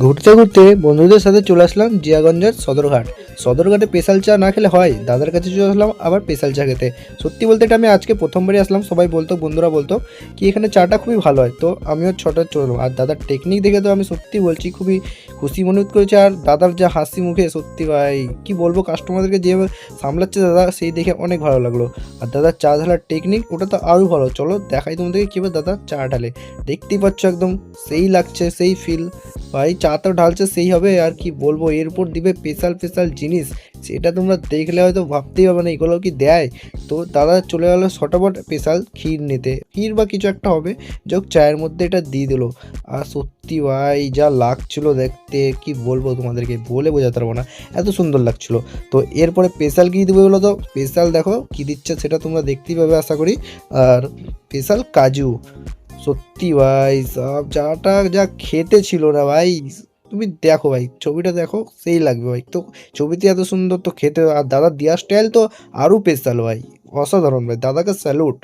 ঘুরতে ঘুরতে বন্ধুদের সাথে চলে আসলাম জিয়াগঞ্জের সদরঘাট। সদরঘাটে স্পেশাল চা না খেলে হয়, দাদার কাছে চলে আসলাম আবার স্পেশাল চা খেতে। সত্যি বলতে এটা আমি আজকে প্রথমবারই আসলাম, সবাই বলতো, বন্ধুরা বলতো কি এখানে চাটা খুবই ভালো হয়, তো আমিও ছটা চললাম। আর দাদার টেকনিক দেখে তো আমি সত্যি বলছি খুবই খুশি মনে করেছি। আর দাদার যা হাসি মুখে, সত্যি ভাই কি বলবো, কাস্টমারদেরকে যেভাবে সামলাচ্ছে দাদা, সেই দেখে অনেক ভালো লাগলো। আর দাদার চা ঢালার টেকনিক ওটা তো আরও ভালো। চলো দেখাই তোমাদেরকে কীভাবে দাদা চা ঢালে। দেখতেই পাচ্ছ একদম সেই লাগছে, সেই ফিল। ভাই চা তো ঢালছে সেই হবে, আর কি বলবো, এরপর দিবে স্পেশাল স্পেশাল জিনিস, সেটা তোমরা দেখলে হয়তো ভাবতেই হবে না এগুলো কি দেয়। তো দাদা চলে গেলো ছটাপট স্পেশাল ক্ষীর নিতে, ক্ষীর বা কিছু একটা হবে, যোগ চায়ের মধ্যে এটা দিয়ে দিল। আর সত্যি ভাই যা লাগছিল দেখতে, কি বলবো তোমাদেরকে, বলে বোঝাতে পারবো না, এত সুন্দর লাগছিল। তো এরপরে স্পেশাল কী দেবে বলো তো, স্পেশাল দেখো কী দিচ্ছে সেটা তোমরা দেখতেই পাবে আশা করি। আর স্পেশাল কাজু। সত্যি ভাই সব চাটা যা খেতে ছিল না ভাই, তুমি দেখো ভাই, ছবিটা দেখো সেই লাগবে ভাই। তো ছবিতে এত সুন্দর, তো খেতে আর দাদা দেওয়ার স্টাইল তো আরও স্পেশাল ভাই, অসাধারণ ভাই, দাদাকে স্যালুট।